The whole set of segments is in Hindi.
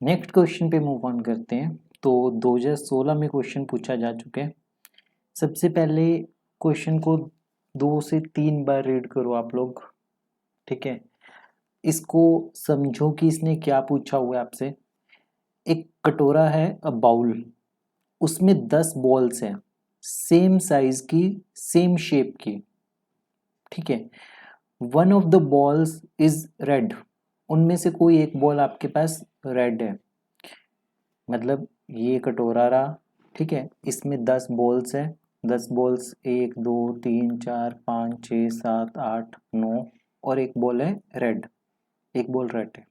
नेक्स्ट क्वेश्चन पे मूव ऑन करते हैं। तो 2016 में क्वेश्चन पूछा जा चुका है। सबसे पहले क्वेश्चन को 2 से 3 बार रीड करो आप लोग, ठीक है। इसको समझो कि इसने क्या पूछा हुआ है आपसे। एक कटोरा है, अ बाउल, उसमें 10 बॉल्स हैं, सेम साइज की, सेम शेप की, ठीक है। One of the balls is red, उनमें से कोई एक बॉल आपके पास रेड है। मतलब ये कटोरा रहा, ठीक है, इसमें 10 बॉल्स है। 10 बॉल्स 1 2 3 4 5 6 7 8 9 और एक बॉल है रेड, एक बॉल रेड है।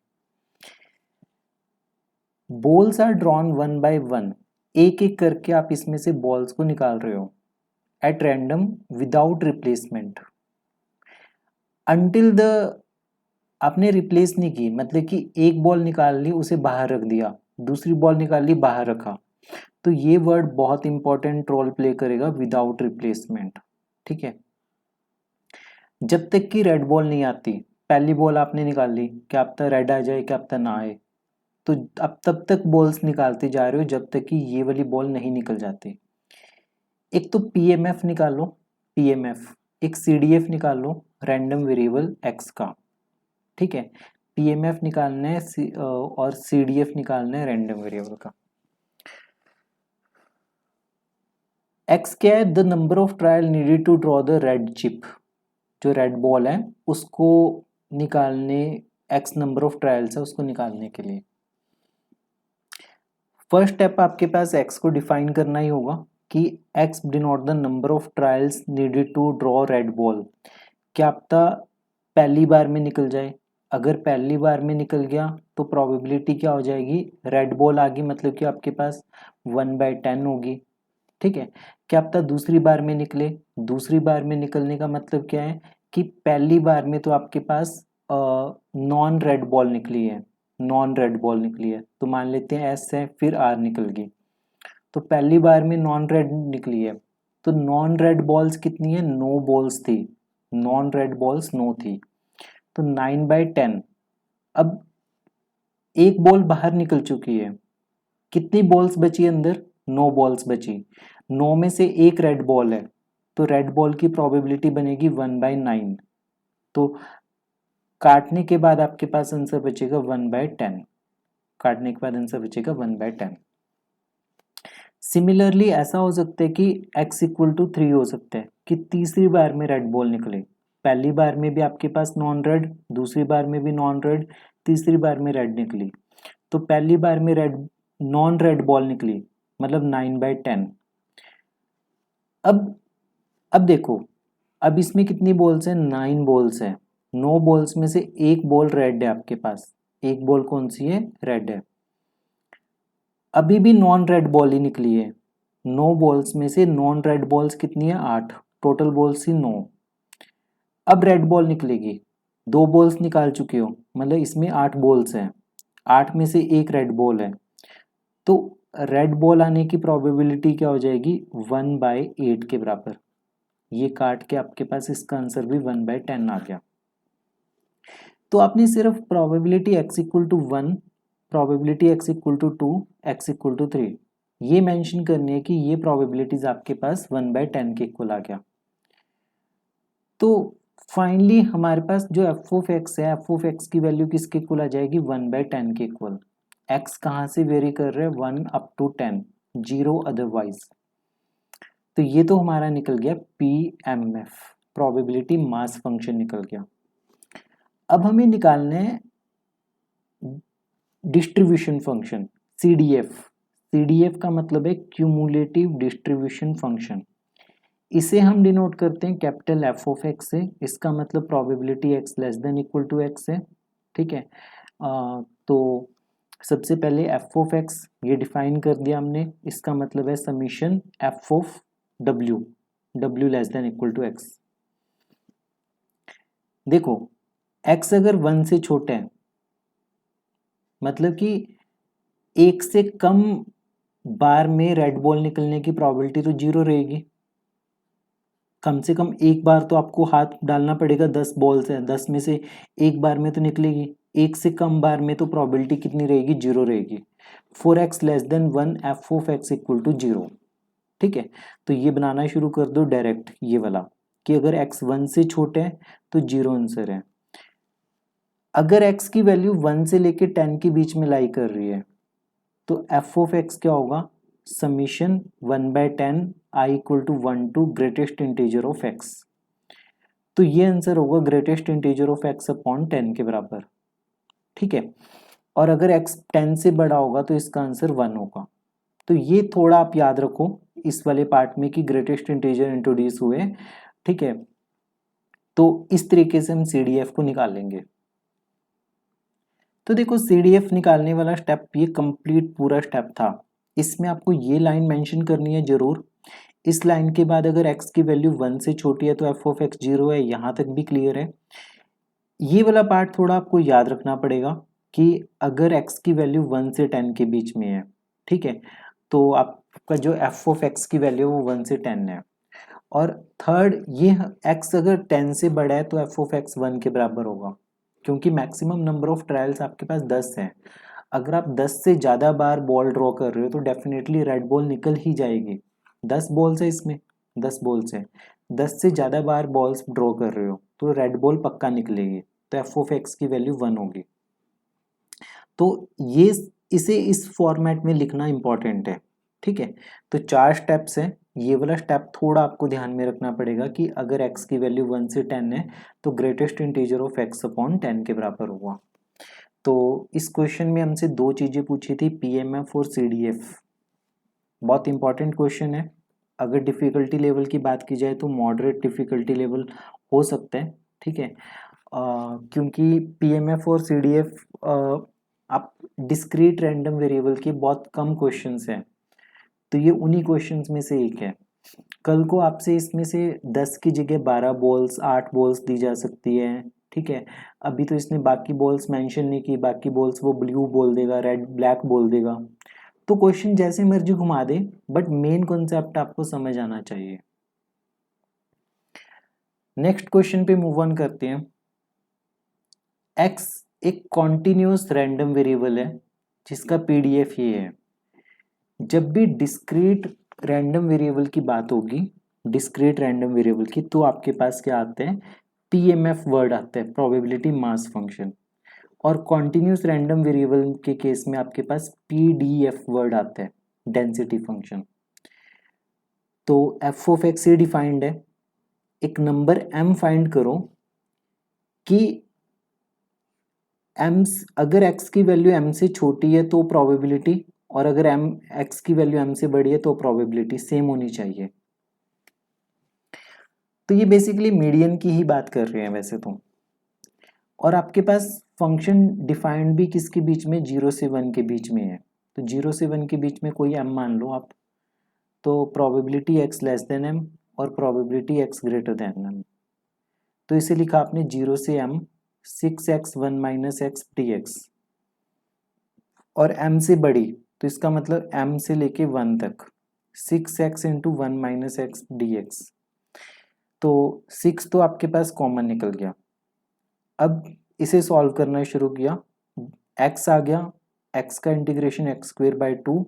Balls are drawn one by one, एक एक करके आप इसमें से बॉल्स को निकाल रहे हो at random without replacement until the, आपने रिप्लेस नहीं की, मतलब कि एक बॉल निकाल ली उसे बाहर रख दिया, दूसरी बॉल निकाल ली बाहर रखा। तो ये वर्ड बहुत इंपॉर्टेंट रोल प्ले करेगा, विदाउट रिप्लेसमेंट, ठीक है। जब तक कि रेड बॉल नहीं आती, पहली बॉल आपने निकाल ली, क्या पता रेड आ जाए, क्या पता ना आए। तो अब तब तक बॉल्स निकालते जा रहे हो जब तक कि ये वाली बॉल नहीं निकल जाती। एक तो पीएमएफ निकाल लो, पीएमएफ, एक सीडीएफ निकाल लो, रैंडम वेरिएबल एक्स का, ठीक है। पीएमएफ निकालना है और सीडीएफ निकालना है रैंडम वेरिएबल का। एक्स क्या है, the number of trial needed to draw the red chip, जो रेड बॉल है उसको निकालने, एक्स नंबर ऑफ ट्रायल्स है उसको निकालने के लिए। फर्स्ट स्टेप आपके पास एक्स को डिफाइन करना ही होगा कि X denote the number of trials needed to draw red ball. क्या पता पहली बार में निकल जाए, अगर पहली बार में निकल गया तो प्रोबेबिलिटी क्या हो जाएगी, रेड बॉल आ गई, मतलब कि आपके पास 1/10 होगी, ठीक है। क्या पता दूसरी बार में निकले, दूसरी बार में निकलने का मतलब क्या है कि पहली बार में तो आपके पास नॉन रेड बॉल निकली है, नॉन रेड बॉल निकली है, तो मान लेते हैं एस है, फिर आर निकल गई। तो पहली बार में नॉन रेड निकली है, तो नॉन रेड बॉल्स कितनी है, 9 बॉल्स थी, नॉन रेड बॉल्स 9 थी, तो 9/10। अब एक बॉल बाहर निकल चुकी है, कितनी बॉल्स बची अंदर, 9 बॉल्स बची, 9 में से एक रेड बॉल है, तो रेड बॉल की प्रोबेबिलिटी बनेगी 1/9। तो काटने के बाद आपके पास आंसर बचेगा 1/10, काटने के बाद आंसर बचेगा 1/10। सिमिलरली ऐसा हो सकता है कि x=3 हो सकता है कि तीसरी बार में रेड बॉल निकले, पहली बार में भी आपके पास नॉन रेड, दूसरी बार में भी नॉन रेड, तीसरी बार में रेड निकली। तो पहली बार में रेड, नॉन रेड बॉल निकली, मतलब 9/10। अब देखो, अब इसमें कितनी बॉल्स हैं, 9 बॉल्स हैं। 9 बॉल्स में से एक बॉल रेड है आपके पास, एक बॉल कौन सी है, रेड है। अभी भी नॉन रेड बॉल ही निकली है, 9 बॉल्स में से नॉन रेड बॉल्स कितनी है, 8, टोटल बॉल्स ही 9। अब रेड बॉल निकलेगी, 2 बॉल्स निकाल चुके हो, मतलब इसमें 8 बॉल्स हैं, 8 में से एक रेड बॉल है, तो रेड बॉल आने की प्रोबेबिलिटी क्या हो जाएगी, 1/8 के बराबर। ये काट के आपके पास इसका आंसर भी 1/10 आ गया। तो आपने सिर्फ probability x=1, probability x=2, x=3 ये मेंशन करनी है कि ये प्रोबेबिलिटीज आपके पास 1/10 के इक्वल आ गया। तो फाइनली हमारे पास जो f(x) है, f(x) की वैल्यू किसके इक्वल आ जाएगी, 1/10 के इक्वल। x कहाँ से वेरी कर रहे हैं, 1 अप टू 10, 0 अदरवाइज। तो ये तो हमारा निकल गया PMF, प्रोबेबिलिटी मास फंक्शन निकल गया। अब हमें निकालना है डिस्ट्रीब्यूशन फंक्शन, CDF। CDF का मतलब है क्यूमुलेटिव डिस्ट्रीब्यूशन फंक्शन। इसे हम डिनोट करते हैं कैपिटल f(x) से, इसका मतलब प्रोबेबिलिटी x <= x है, ठीक है। तो सबसे पहले f(x) ये डिफाइन कर दिया हमने, इसका मतलब है समीशन f(w), w <= x। देखो x अगर 1 से छोटा है, मतलब कि एक से कम बार में रेड बॉल निकलने की प्रोबेबिलिटी तो 0 रहेगी। कम से कम एक बार तो आपको हाथ डालना पड़ेगा, 10 बॉल्स हैं, 10 में से एक बार में तो निकलेगी, एक से कम बार में तो प्रोबेबिलिटी कितनी रहेगी, 0 रहेगी। 4x less than 1 F of X equal to 0। ठीक है, तो ये बनाना शुरू कर दो डायरेक्ट, ये वाला कि अगर x 1 से छोटे है तो 0 आंसर है। अगर x की वैल्यू 1 से लेके 10 के बीच में लाई कर रही है तो एफ ऑफ एक्स क्या होगा, summation 1/10 I equal to 1 to greatest integer of X. तो ये आंसर होगा greatest integer of X upon 10 के बराबर। ठीक है, और अगर x 10 से बड़ा होगा तो इसका आंसर 1 होगा। तो ये थोड़ा आप याद रखो इस वाले पार्ट में कि ग्रेटेस्ट इंटीजर इंट्रोड्यूस हुए। ठीक है, तो इस तरीके से हम CDF को निकालेंगे। तो देखो CDF निकालने वाला स्टेप ये कंप्लीट पूरा स्टेप था। इसमें आपको ये लाइन मेंशन करनी है जरूर। इस लाइन के बाद अगर x की वैल्यू 1 से छोटी है तो एफ ऑफ एक्स 0 है, यहाँ तक भी क्लियर है। ये वाला पार्ट थोड़ा आपको याद रखना पड़ेगा कि अगर x की वैल्यू 1 से 10 के बीच में है, ठीक है, तो आपका जो एफ ऑफ एक्स की वैल्यू वो 1 से 10 है। और थर्ड, ये x अगर 10 से बड़ा है तो एफ ऑफ एक्स 1 के बराबर होगा, क्योंकि मैक्सिमम नंबर ऑफ ट्रायल्स आपके पास 10 हैं। अगर आप 10 से ज़्यादा बार बॉल ड्रॉ कर रहे हो तो डेफिनेटली रेड बॉल निकल ही जाएगी। 10 बॉल्स है इसमें, 10 बॉल्स है, 10 से ज़्यादा बार बॉल्स ड्रॉ कर रहे हो तो रेड बॉल पक्का निकलेगी, तो एफ ऑफ एक्स की वैल्यू 1 होगी। तो ये इसे इस फॉर्मेट में लिखना इंपॉर्टेंट है। ठीक है, तो 4 स्टेप्स हैं। ये वाला स्टेप थोड़ा आपको ध्यान में रखना पड़ेगा कि अगर x की वैल्यू 1 से 10 है तो greatest integer of x upon 10 के बराबर होगा। तो इस क्वेश्चन में हमसे 2 चीज़ें पूछी थी, PMF और CDF। बहुत इंपॉर्टेंट क्वेश्चन है। अगर डिफ़िकल्टी लेवल की बात की जाए तो मॉडरेट डिफ़िकल्टी लेवल हो सकता है। ठीक है, क्योंकि PMF और CDF आप डिस्क्रीट रैंडम वेरिएबल के बहुत कम क्वेश्चंस हैं, तो ये उन्हीं क्वेश्चंस में से एक है। कल को आपसे इसमें से 10 की जगह 12 बॉल्स 8 बॉल्स दी जा सकती है। ठीक है, अभी तो इसने बाकी बॉल्स मेंशन नहीं की, बाकी बॉल्स वो ब्लू बोल देगा, रेड ब्लैक बोल देगा, तो क्वेश्चन जैसे मर्जी घुमा दे, बट मेन कॉन्सेप्ट आपको समझ आना चाहिए। नेक्स्ट क्वेश्चन पे मूव ऑन करते हैं। x एक कॉन्टिन्यूस रैंडम वेरिएबल है जिसका PDF ये है। जब भी डिस्क्रीट रैंडम वेरिएबल की बात होगी, डिस्क्रीट रैंडम वेरिएबल की, तो आपके पास क्या आते हैं, PMF वर्ड आता है, प्रोबेबिलिटी मास फंक्शन। और कॉन्टिन्यूस रैंडम वेरिएबल के केस में आपके पास PDF वर्ड आता है, डेंसिटी फंक्शन। तो एफ ऑफ एक्स से डिफाइंड है, एक नंबर m फाइंड करो कि m अगर x की वैल्यू m से छोटी है तो प्रोबेबिलिटी, और अगर x की वैल्यू m से बड़ी है तो प्रोबेबिलिटी सेम होनी चाहिए। तो ये बेसिकली मीडियन की ही बात कर रहे हैं वैसे तो। और आपके पास फंक्शन डिफाइंड भी किसके बीच में, 0 से 1 के बीच में है। तो 0 से 1 के बीच में कोई m मान लो आप, तो probability x less than m और probability x greater than m। तो इसे लिखा आपने 0 से m 6x 1 minus x dx, और m से बड़ी तो इसका मतलब m से लेके 1 तक 6x into 1 minus x dx। तो 6 तो आपके पास कॉमन निकल गया। अब इसे सॉल्व करना शुरू किया, x आ गया, x का इंटीग्रेशन एक्स स्क्वेयर बाई 2,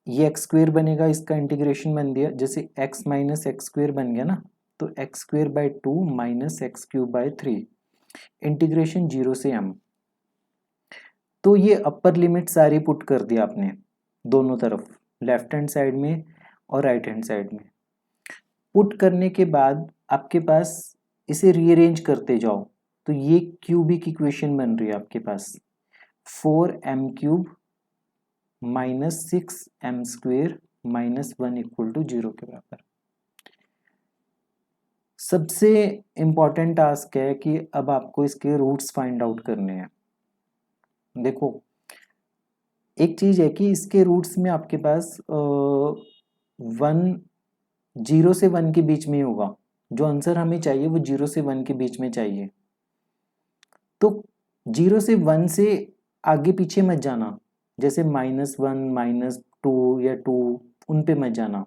ये एक्स स्क्वेयर बनेगा, इसका इंटीग्रेशन बन दिया, जैसे x माइनस एक्स स्क्वेयर बन गया ना, तो x square by 2 minus x cube by 3, integration 0 से m। तो ये अपर लिमिट सारी पुट कर दिया आपने दोनों तरफ, लेफ्ट हैंड साइड में और राइट हैंड साइड में। पुट करने के बाद आपके पास इसे रीअरेंज करते जाओ, तो ये क्यूबिक इक्वेशन बन रही है आपके पास 4m cube minus 6m square minus 1 equal to 0 के बराबर। सबसे इम्पॉर्टेंट टास्क है कि अब आपको इसके रूट्स फाइंड आउट करने हैं। देखो एक चीज है कि इसके रूट्स में आपके पास 0 से 1 के बीच में होगा, जो आंसर हमें चाहिए वो 0 से 1 के बीच में चाहिए। तो 0 से 1 से आगे पीछे मत जाना, जैसे -1 -2 या 2 उन पे मत जाना।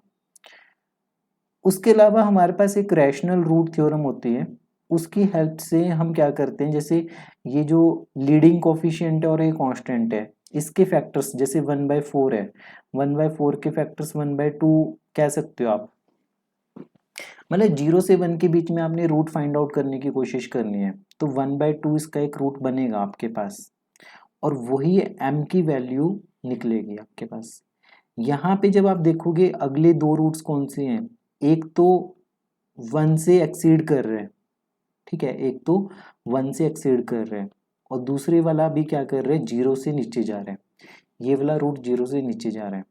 उसके अलावा हमारे पास एक रैशनल रूट थ्योरम होती है, उसकी हेल्प से हम क्या करते हैं, जैसे ये जो लीडिंग कोफिशिएंट है और ये कांस्टेंट है, इसके फैक्टर्स जैसे 1/4 है, 1/4 के फैक्टर्स 1/2 कह सकते हो आप। मतलब 0 से 1 के बीच में आपने रूट फाइंड आउट करने की कोशिश करनी है, तो 1/2 इसका एक रूट बनेगा आपके पास, और वही m की वैल्यू निकलेगी आपके पास। यहाँ पे जब आप देखोगे अगले दो रूट्स कौन से हैं, एक तो 1 से एक्सीड कर रहे हैं, ठीक है, एक तो 1 से एक्सीड कर रहे हैं और दूसरे वाला भी क्या कर रहे हैं, 0 से नीचे जा रहे हैं। ये वाला रूट 0 से नीचे जा रहा है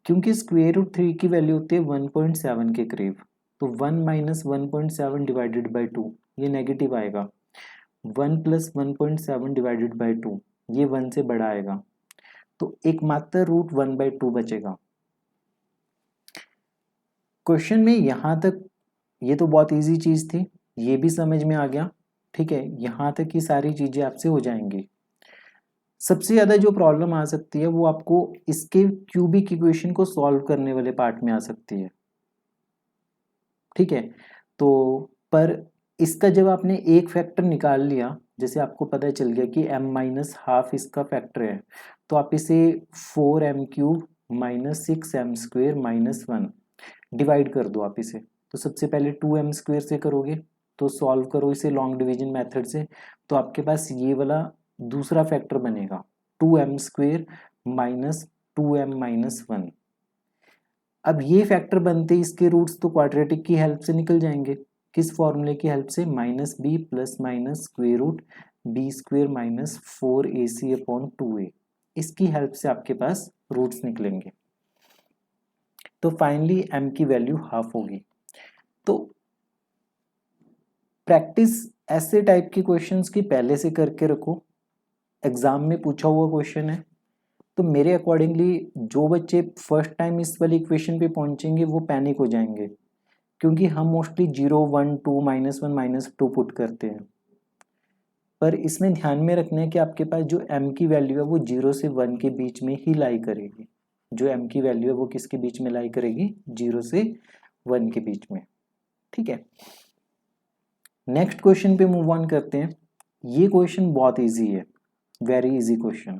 क्योंकि स्क्वेयर रूट 3 की वैल्यू होती है 1.7 के करीब, तो 1 माइनस 1.7 डिवाइडेड बाई 2 ये नेगेटिव आएगा, 1 प्लस 1.7 डिवाइडेड बाई 2 ये 1 से बड़ा आएगा, तो एकमात्र रूट 1/2 बचेगा। क्वेश्चन में यहाँ तक ये तो बहुत इजी चीज थी, ये भी समझ में आ गया, ठीक है, यहाँ तक की सारी चीजें आपसे हो जाएंगी। सबसे ज्यादा जो प्रॉब्लम आ सकती है वो आपको इसके क्यूबिक इक्वेशन को सॉल्व करने वाले पार्ट में आ सकती है, ठीक है। तो पर इसका जब आपने एक फैक्टर निकाल लिया, जैसे आपको पता चल गया कि m माइनस हाफ इसका फैक्टर है, तो आप इसे 4m³ minus 6m² minus 1 divide कर दो आप इसे। तो सबसे पहले 2m² से करोगे, तो सॉल्व करो इसे लॉन्ग डिवीजन मेथड से, तो आपके पास ये वाला दूसरा फैक्टर बनेगा 2m² माइनस 2m माइनस 1। अब ये फैक्टर बनते इसके रूट्स तो क्वाड्रेटिक की हेल्प से निकल जाएंगे, किस फॉर्मूले की हेल्प से, minus B plus minus square root b² minus 4ac/2a, इसकी हेल्प से आपके पास रूट्स निकलेंगे। तो फाइनली m की वैल्यू हाफ होगी। तो प्रैक्टिस ऐसे टाइप के क्वेश्चंस की पहले से करके रखो, एग्जाम में पूछा हुआ क्वेश्चन है, तो मेरे अकॉर्डिंगली जो बच्चे फर्स्ट टाइम इस वाली इक्वेशन पे पहुंचेंगे वो पैनिक हो जाएंगे, क्योंकि हम मोस्टली 0 1 2 -1 -2 पुट करते हैं, पर इसमें ध्यान में रखना है कि आपके पास जो m की वैल्यू है वो 0 से 1 के बीच में ही लाई करेगी। जो m की वैल्यू है वो किसके बीच में लाई करेगी, 0 से 1 के बीच में, ठीक है। नेक्स्ट क्वेश्चन पे मूव ऑन करते हैं। ये क्वेश्चन बहुत इजी है, वेरी इजी क्वेश्चन।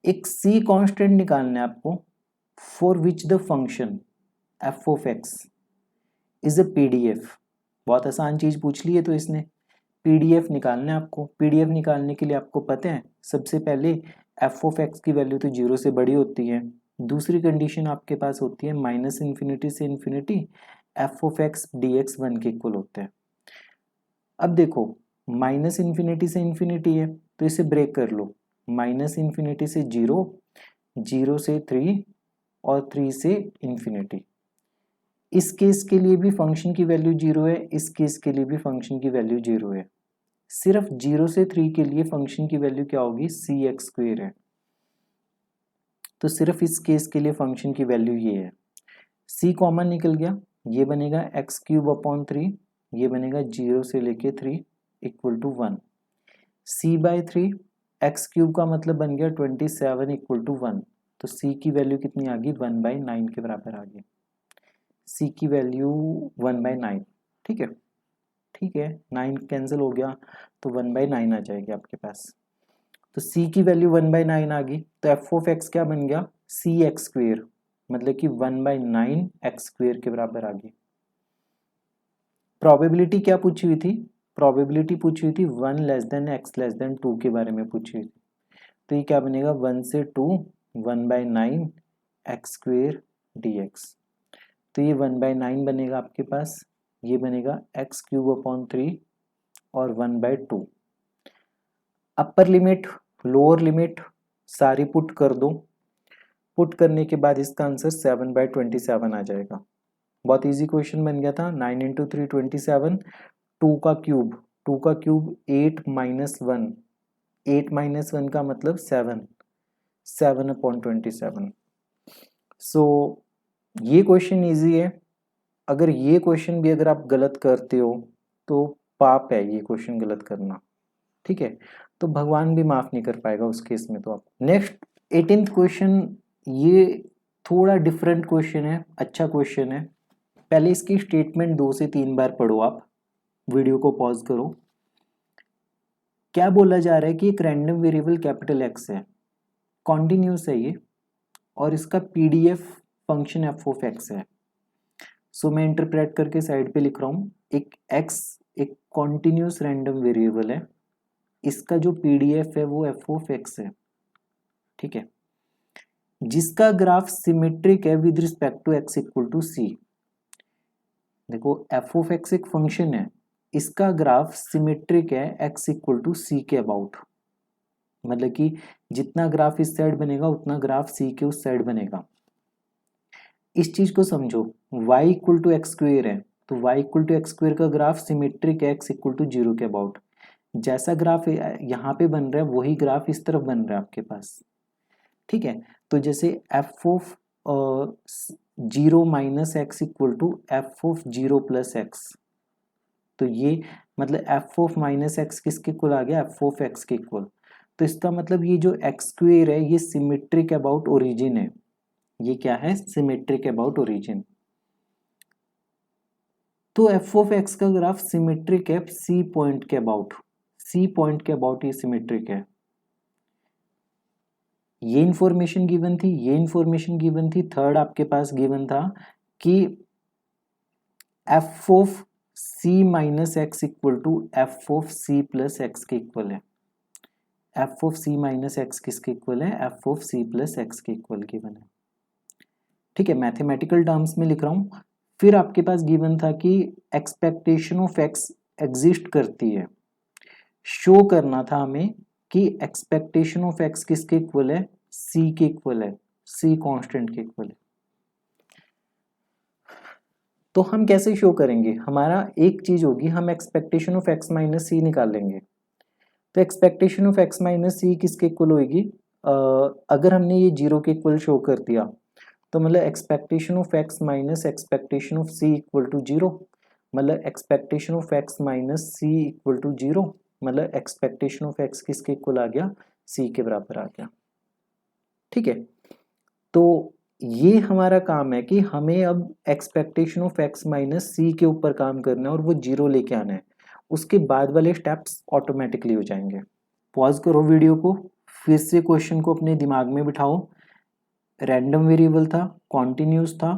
एक c कांस्टेंट निकालना है आपको, for which the function f of x is a pdf। बहुत आसान चीज पूछ ली है तो इसने pdf निकालना है आपको। pdf निकालने के लिए आपको पता है सबसे पहले f ऑफ x की वैल्यू तो 0 से बड़ी होती है, दूसरी कंडीशन आपके पास होती है -∞ से infinity f of x dx 1 के इक्वल होते हैं। अब देखो -∞ से इन्फिनिटी है तो इसे ब्रेक कर लो, -∞ से 0, 0 से 3 और 3 से इन्फिनिटी। इस केस के लिए भी फंक्शन की वैल्यू 0 है, इस केस के लिए भी फंक्शन की वैल्यू 0 है। सिर्फ 0 से 3 के लिए फंक्शन की वैल्यू क्या होगी, cx² है। तो सिर्फ इस केस के लिए फंक्शन की वैल्यू ये है, c कॉमन निकल गया, ये बनेगा x³/3, ये बनेगा 0 से लेके 3 इक्वल टू 1, c/3 x³ का मतलब बन गया 27 इक्वल टू 1, तो c की वैल्यू कितनी आ गई, 1/9 के बराबर आ गई। c की वैल्यू 1/9, ठीक है, ठीक है, 9 कैंसिल हो गया तो 1/9 आ जाएगी आपके पास। तो c की वैल्यू 1/9 आ गई, तो f ऑफ x क्या बन गया, cx², मतलब कि 1/9 x² के बराबर आ गई। प्रोबेबिलिटी क्या पूछी हुई थी, प्रोबेबिलिटी पूछी हुई थी 1 less than x less than 2 के बारे में पूछी हुई थी, तो ये क्या बनेगा 1 से 2 1/9 x² dx, तो ये 1/9 बनेगा आपके पास, ये बनेगा x³/3 और 1/2। अपर लिमिट लोअर लिमिट सारी पुट कर दो, पुट करने के बाद इसका आंसर 7/27 आ जाएगा। बहुत इजी क्वेश्चन बन गया था। 9 × 3 27, 2 का क्यूब 8 - 1, 8 - 1 का मतलब 7, 7/27। सो ये क्वेश्चन इजी है। अगर ये क्वेश्चन भी अगर आप गलत करते हो तो पाप है ये क्वेश्चन गलत करना, ठीक है, तो भगवान भी माफ नहीं कर पाएगा उस केस में। तो आप नेक्स्ट 18th क्वेश्चन, ये थोड़ा डिफरेंट क्वेश्चन है, अच्छा क्वेश्चन है। पहले इसकी स्टेटमेंट 2 से 3 बार पढ़ो आप, वीडियो को पॉज करो। क्या बोला जा रहा है कि एक रैंडम वेरिएबल कैपिटल एक्स है, कॉन्टिन्यूस है ये, और इसका PDF function F of x है। सो मैं इंटरप्रेट करके साइड पे लिख रहा हूँ, एक एक्स एक कॉन्टिन्यूस रैंडम वेरिएबल है, इसका जो पीडीएफ है वो एफ ऑफ एक्स है, ठीक है, जिसका ग्राफ सिमेट्रिक है with respect to X equal to C. देखो एफ ऑफ एक्स एक फंक्शन है, इसका ग्राफ सिमेट्रिक है एक्स इक्वल टू सी के अबाउट, मतलब कि जितना ग्राफ इस साइड बनेगा उतना ग्राफ सी के उस साइड बनेगा। इस चीज को समझो, y equal to X square है, तो y equal to X square का ग्राफ सिमेट्रिक है एक्स इक्वल टू 0 के अबाउट। जैसा ग्राफ यहाँ पे बन रहा है वही ग्राफ इस तरफ बन रहा है आपके पास, ठीक है। तो जैसे F of 0 minus X equal to F of 0 plus X, तो ये मतलब एफ ऑफ माइनस एक्स किसके इक्वल आ गया, एफ ऑफ एक्स के इक्वल। तो इसका मतलब ये जो एक्स स्क्वेयर है ये सिमेट्रिक अबाउट ओरिजिन है, ये क्या है, सिमेट्रिक अबाउट ओरिजिन। तो एफ ऑफ एक्स का ग्राफ सिमेट्रिक है सी पॉइंट के अबाउट, सी पॉइंट के अबाउट ये सिमेट्रिक है। ये इंफॉर्मेशन गिवन थी, ये इंफॉर्मेशन गिवन थी, थर्ड आपके पास गिवन था कि F of C minus X equal to F of C plus X के इक्वल है। F of C minus X किसके इक्वल है, F of C plus X के इक्वल गिवन है, ठीक है, मैथमेटिकल टर्म्स में लिख रहा हूं। फिर आपके पास गिवन था कि एक्सपेक्टेशन ऑफ एक्स एग्जिस्ट करती है, शो करना था हमें कि एक्सपेक्टेशन ऑफ एक्स किसके इक्वल है, सी के इक्वल है, सी कांस्टेंट के इक्वल है। तो हम कैसे शो करेंगे, हमारा एक चीज होगी, हम एक्सपेक्टेशन ऑफ एक्स माइनस सी निकाल लेंगे। तो एक्सपेक्टेशन ऑफ एक्स माइनस सी किसके इक्वल होगी, अगर हमने ये 0 के इक्वल शो कर दिया तो मतलब expectation of X minus expectation of C equal to 0, मतलब expectation of X minus C equal to 0, मतलब एक्सपेक्टेशन ऑफ एक्स किसके इक्वल आ गया, सी के बराबर आ गया, ठीक है। तो ये हमारा काम है कि हमें अब एक्सपेक्टेशन ऑफ एक्स माइनस सी के ऊपर काम करना है और वो 0 लेके आना है, उसके बाद वाले स्टेप्स ऑटोमेटिकली हो जाएंगे। पॉज करो वीडियो को, फिर से क्वेश्चन को अपने दिमाग में बिठाओ। रैंडम वेरिएबल था, कॉन्टिन्यूस था,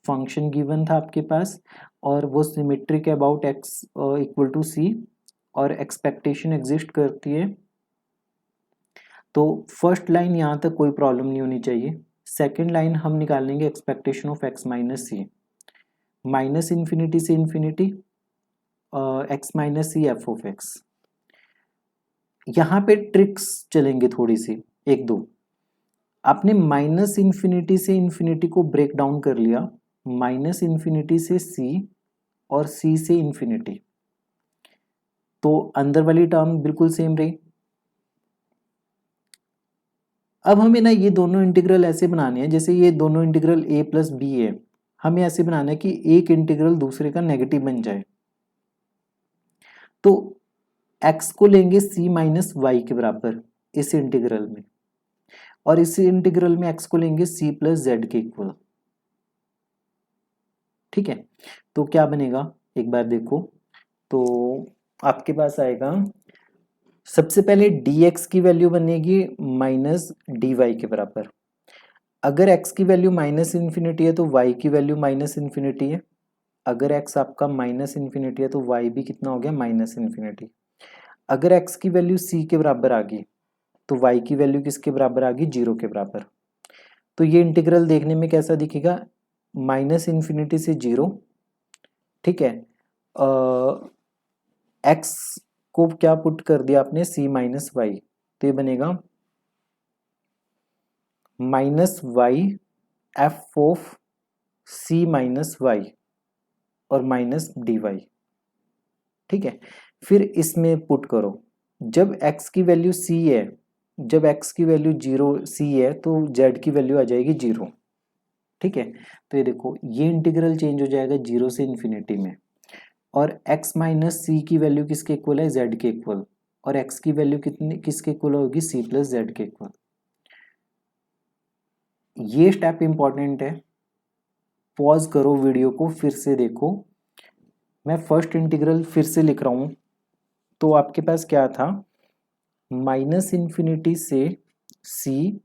फंक्शन गिवन था आपके पास, और वो symmetric about X equal to C, और एक्सपेक्टेशन एग्जिस्ट करती है। तो फर्स्ट लाइन यहाँ तक कोई प्रॉब्लम नहीं होनी चाहिए। सेकेंड लाइन हम निकालेंगे expectation of X minus C, minus infinity से infinity X minus C F of X. यहाँ पे ट्रिक्स चलेंगे थोड़ी सी, एक दो। आपने माइनस इन्फिनिटी से इन्फिनिटी को ब्रेक डाउन कर लिया, माइनस इन्फिनिटी से सी और सी से इन्फिनिटी, तो अंदर वाली टर्म बिल्कुल सेम रही। अब हमें ना ये दोनों इंटीग्रल ऐसे बनाने हैं, जैसे ये दोनों इंटीग्रल a प्लस बी है, हमें ऐसे बनाना है कि एक इंटीग्रल दूसरे का नेगेटिव बन जाए। तो x को लेंगे c माइनस वाई के बराबर इस इंटीग्रल में, और इस इंटीग्रल में x को लेंगे c प्लस जेड के इक्वल, ठीक है। तो क्या बनेगा एक बार देखो, तो आपके पास आएगा सबसे पहले dx की वैल्यू बनेगी माइनस dy के बराबर। अगर x की वैल्यू माइनस इन्फिनिटी है तो y की वैल्यू माइनस इन्फिनिटी है, अगर x आपका माइनस इन्फिनिटी है तो y भी कितना हो गया, माइनस इन्फिनिटी। अगर x की वैल्यू c के बराबर आ गई तो y की वैल्यू किसके बराबर आ गई, 0 के बराबर। तो ये इंटीग्रल देखने में कैसा दिखेगा, माइनस इन्फिनिटी से 0, ठीक है। x को क्या पुट कर दिया आपने, c माइनस वाई, तो ये बनेगा minus Y F of c minus Y और माइनस डी वाई, ठीक है। फिर इसमें पुट करो, जब x की वैल्यू c है, जब x की वैल्यू 0 c है तो z की वैल्यू आ जाएगी 0, ठीक है। तो ये देखो ये इंटीग्रल चेंज हो जाएगा 0 से इन्फिनिटी में, और x माइनस सी की वैल्यू किसके इक्वल है, z के इक्वल, और x की वैल्यू कितनी किसके इक्वल होगी, c प्लस जेड के इक्वल। ये स्टेप इंपॉर्टेंट है, पॉज करो वीडियो को, फिर से देखो। मैं फर्स्ट इंटीग्रल फिर से लिख रहा हूँ। तो आपके पास क्या था, माइनस इन्फिनिटी से C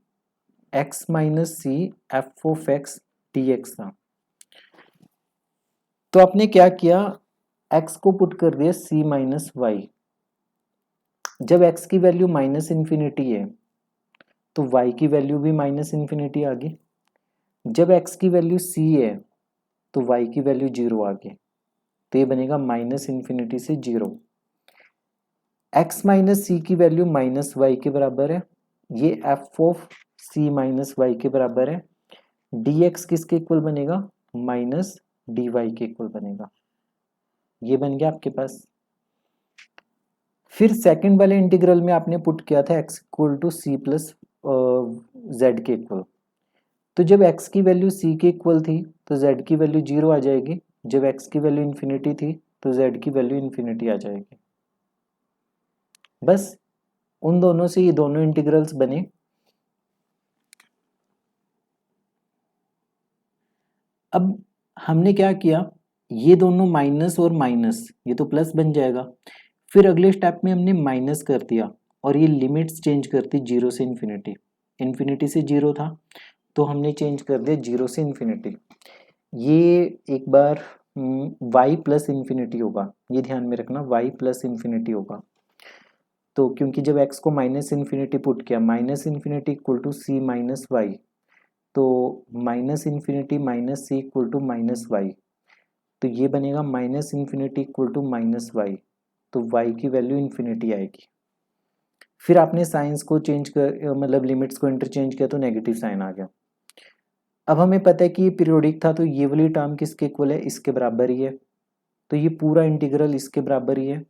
X minus C F of X D X था। तो आपने क्या किया, x को पुट कर दिया c माइनस वाई। जब x की वैल्यू माइनस इन्फिनिटी है तो y की वैल्यू भी माइनस इन्फिनिटी आ गई। जब x की वैल्यू c है तो y की वैल्यू 0 आ गई। तो ये बनेगा माइनस इन्फिनिटी से 0। x माइनस सी की वैल्यू माइनस वाई के बराबर है, ये F of C minus Y के बराबर है। dx किसके इक्वल बनेगा, माइनस dy के इक्वल बनेगा। ये बन गया आपके पास। फिर सेकंड वाले इंटीग्रल में आपने पुट किया था x equal to C plus Z के इक्वल। तो जब x की वैल्यू c के इक्वल थी तो z की वैल्यू 0 आ जाएगी। जब x की वैल्यू इन्फिनिटी थी तो z की वैल्यू इन्फिनिटी आ जाएगी। बस उन दोनों से ये दोनों इंटीग्रल्स बने। अब हमने क्या किया, ये दोनों माइनस और माइनस, ये तो प्लस बन जाएगा। फिर अगले स्टेप में हमने माइनस कर दिया और ये लिमिट्स चेंज कर दी 0 से इन्फिनिटी। इन्फिनिटी से 0 था तो हमने चेंज कर दिया 0 से इन्फिनिटी। ये एक बार y प्लस इन्फिनिटी होगा, ये ध्यान में रखना, y प्लस इन्फिनिटी होगा। तो क्योंकि जब x को माइनस इन्फिनिटी पुट किया, minus infinity equal to C minus Y, तो minus infinity minus C equal to minus Y. तो ये बनेगा minus infinity equal to minus Y. तो y की वैल्यू इन्फिनिटी आएगी। फिर आपने साइंस को चेंज कर, मतलब लिमिट्स को इंटरचेंज किया तो नेगेटिव साइन आ गया। अब हमें पता है कि ये पीरियोडिक था तो ये वाली टर्म किसके इक्वल है, इसके बराबर ही है। तो ये पूरा इंटीग्रल इसके बराबर ही है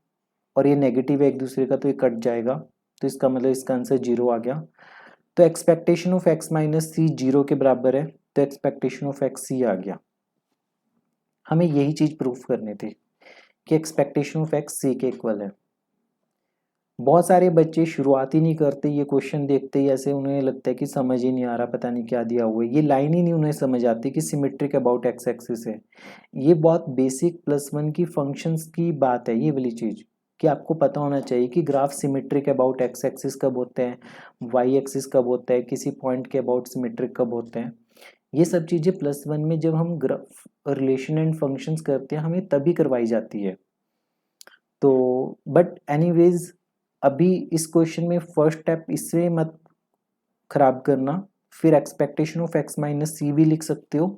और ये नेगेटिव है एक दूसरे का तो ये कट जाएगा। तो इसका मतलब इसका आंसर 0 आ गया। तो एक्सपेक्टेशन ऑफ x माइनस सी 0 के बराबर है, तो एक्सपेक्टेशन ऑफ x सी आ गया। हमें यही चीज प्रूफ करनी थी कि एक्सपेक्टेशन ऑफ x सी के इक्वल है। बहुत सारे बच्चे शुरुआत ही नहीं करते, ये क्वेश्चन देखते ही ऐसे उन्हें लगता है कि समझ ही नहीं आ रहा, पता नहीं क्या दिया हुआ है, ये लाइन ही नहीं उन्हें समझ आती कि सिमेट्रिक अबाउट एक्स एक्सिस है। ये बहुत बेसिक +1 की फंक्शंस की बात है, ये वाली चीज कि आपको पता होना चाहिए कि graph symmetric about x axis कब होते हैं, वाई एक्सिस कब होता है, किसी पॉइंट के अबाउट सिमेट्रिक कब होते हैं। ये सब चीजें +1 में जब हम ग्राफ रिलेशन एंड फंक्शंस करते हैं हमें तभी करवाई जाती है। तो बट एनीवेज अभी इस क्वेश्चन में फर्स्ट स्टेप इससे मत खराब करना। फिर एक्सपेक्टेशन ऑफ x माइनस सी भी लिख सकते हो।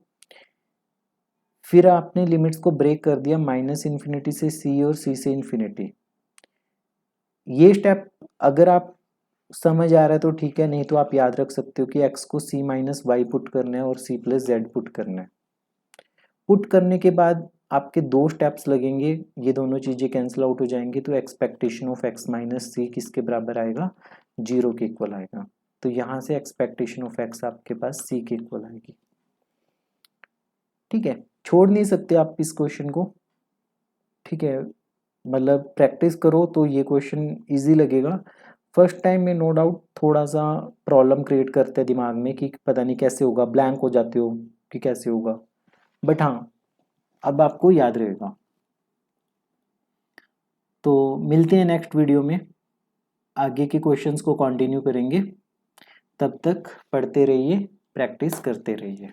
फिर आपने लिमिट्स को ब्रेक कर दिया माइनस इन्फिनिटी से c और c से इन्फिनिटी। ये स्टेप अगर आप समझ आ रहा है तो ठीक है, नहीं तो आप याद रख सकते हो कि x को c माइनस वाई पुट करना है और c प्लस जेड पुट करना है। पुट करने के बाद आपके दो स्टेप्स लगेंगे, ये दोनों चीजें कैंसिल आउट हो जाएंगी। तो एक्सपेक्टेशन ऑफ x माइनस सी किसके बराबर आएगा, 0 के इक्वल आएगा। तो यहाँ से एक्सपेक्टेशन ऑफ x आपके पास c के इक्वल आएगी। ठीक है, छोड़ नहीं सकते आप इस क्वेश्चन को। ठीक है, मतलब प्रैक्टिस करो तो ये क्वेश्चन इजी लगेगा। फर्स्ट टाइम में नो डाउट थोड़ा सा प्रॉब्लम क्रिएट करते हैं दिमाग में कि पता नहीं कैसे होगा, ब्लैंक हो जाते हो कि कैसे होगा, बट हाँ अब आपको याद रहेगा। तो मिलते हैं नेक्स्ट वीडियो में, आगे के क्वेश्चंस को कंटिन्यू करेंगे। तब तक पढ़ते रहिए, प्रैक्टिस करते रहिए।